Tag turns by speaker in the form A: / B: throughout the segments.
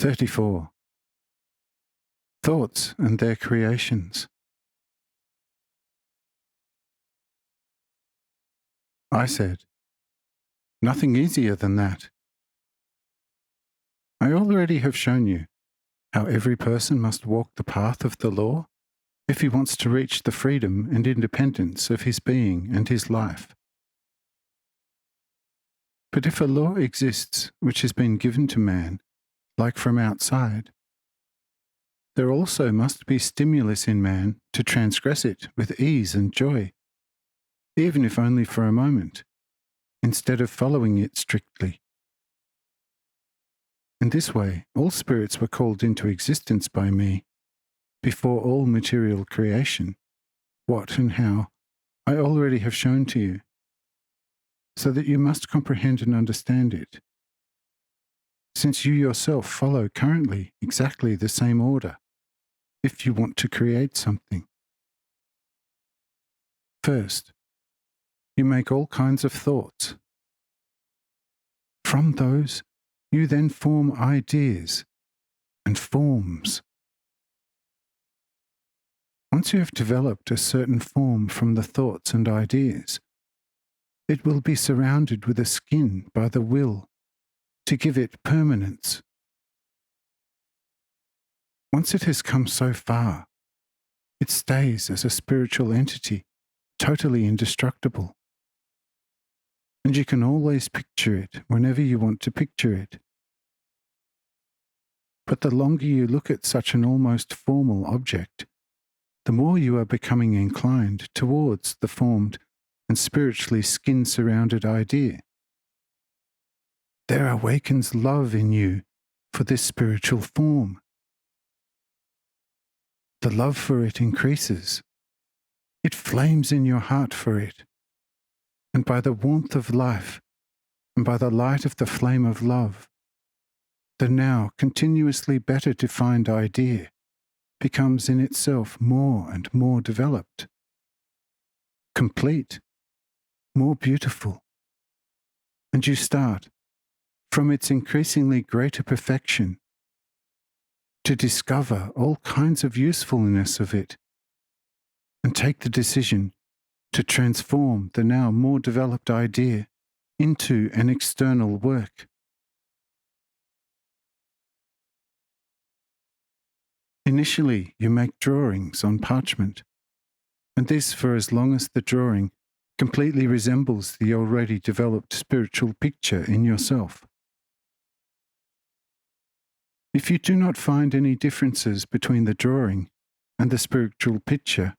A: 34. Thoughts and their creations. I said, nothing easier than that. I already have shown you how every person must walk the path of the law if he wants to reach the freedom and independence of his being and his life. But if a law exists which has been given to man, like from outside, there also must be stimulus in man to transgress it with ease and joy, even if only for a moment, instead of following it strictly. In this way, all spirits were called into existence by me, before all material creation. What and how, I already have shown to you, so that you must comprehend and understand it, since you yourself follow currently exactly the same order, if you want to create something. First, you make all kinds of thoughts. From those, you then form ideas and forms. Once you have developed a certain form from the thoughts and ideas, it will be surrounded with a skin by the will to give it permanence. Once it has come so far, it stays as a spiritual entity, totally indestructible. And you can always picture it whenever you want to picture it. But the longer you look at such an almost formal object, the more you are becoming inclined towards the formed and spiritually skin-surrounded idea. There awakens love in you for this spiritual form. The love for it increases. It flames in your heart for it. And by the warmth of life, and by the light of the flame of love, the now continuously better defined idea becomes in itself more and more developed, complete, more beautiful. And you start, from its increasingly greater perfection, to discover all kinds of usefulness of it, and take the decision to transform the now more developed idea into an external work. Initially, you make drawings on parchment, and this for as long as the drawing completely resembles the already developed spiritual picture in yourself. If you do not find any differences between the drawing and the spiritual picture,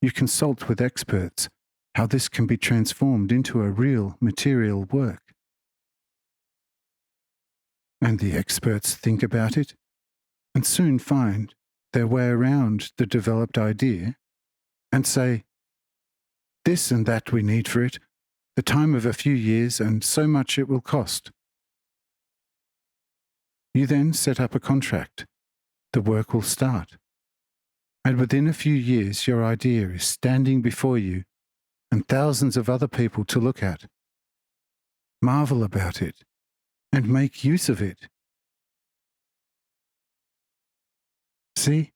A: you consult with experts how this can be transformed into a real material work. And the experts think about it and soon find their way around the developed idea and say, this and that we need for it, the time of a few years and so much it will cost. You then set up a contract. The work will start. And within a few years your idea is standing before you and thousands of other people to look at. Marvel about it and make use of it. See,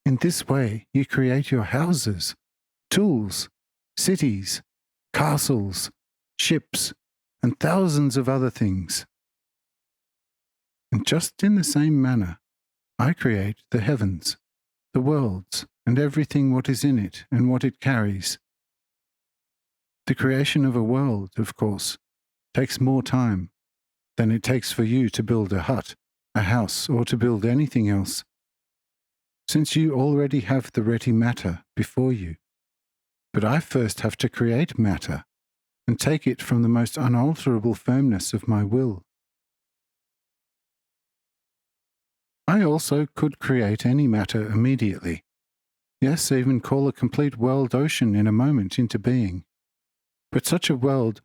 A: in this way you create your houses, tools, cities, castles, ships, and thousands of other things. And just in the same manner, I create the heavens, the worlds, and everything what is in it and what it carries. The creation of a world, of course, takes more time than it takes for you to build a hut, a house, or to build anything else, since you already have the ready matter before you. But I first have to create matter and take it from the most unalterable firmness of my will. I also could create any matter immediately. Yes, even call a complete world ocean in a moment into being. But such a world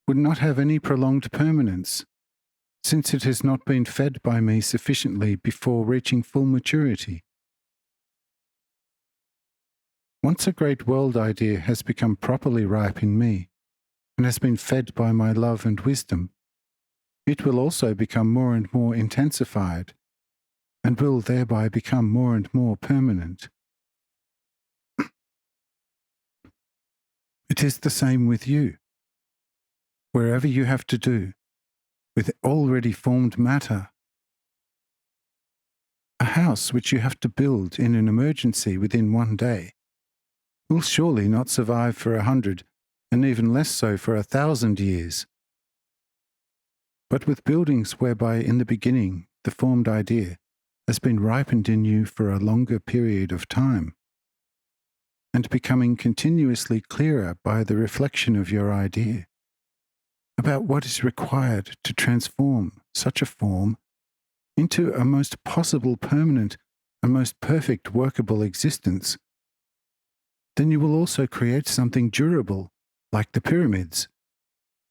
A: would not have any prolonged permanence, since it has not been fed by me sufficiently before reaching full maturity. Once a great world idea has become properly ripe in me, and has been fed by my love and wisdom, it will also become more and more intensified, and will thereby become more and more permanent. It is the same with you. Wherever you have to do with already formed matter, a house which you have to build in an emergency within one day will surely not survive for 100, and even less so for 1,000 years. But with buildings whereby in the beginning the formed idea has been ripened in you for a longer period of time, and becoming continuously clearer by the reflection of your idea about what is required to transform such a form into a most possible permanent and most perfect workable existence, then you will also create something durable like the pyramids,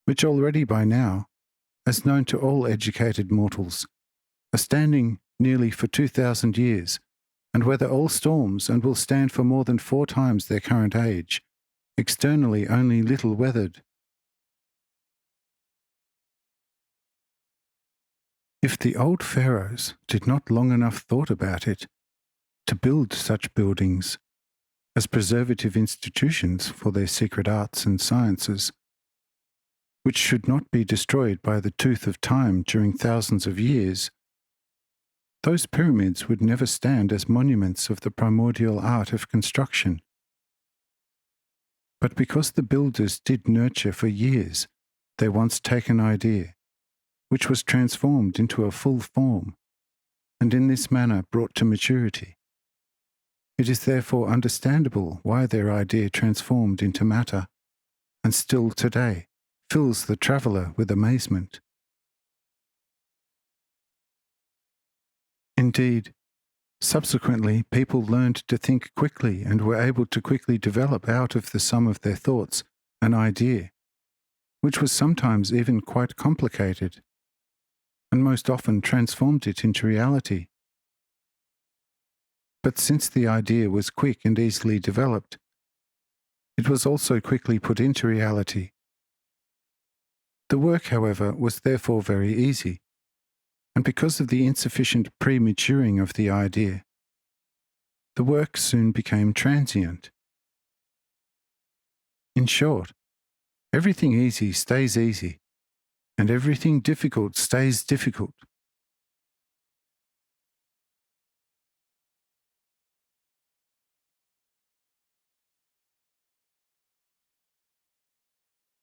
A: which already by now, as known to all educated mortals, are standing nearly for 2,000 years, and weather all storms and will stand for more than 4 times their current age, externally only little weathered. If the old pharaohs did not long enough thought about it to build such buildings as preservative institutions for their secret arts and sciences, which should not be destroyed by the tooth of time during thousands of years, those pyramids would never stand as monuments of the primordial art of construction. But because the builders did nurture for years their once taken idea, which was transformed into a full form, and in this manner brought to maturity, it is therefore understandable why their idea transformed into matter, and still today fills the traveller with amazement. Indeed, subsequently people learned to think quickly and were able to quickly develop out of the sum of their thoughts an idea, which was sometimes even quite complicated, and most often transformed it into reality. But since the idea was quick and easily developed, it was also quickly put into reality. The work, however, was therefore very easy, and because of the insufficient pre-maturing of the idea, the work soon became transient. In short, everything easy stays easy, and everything difficult stays difficult.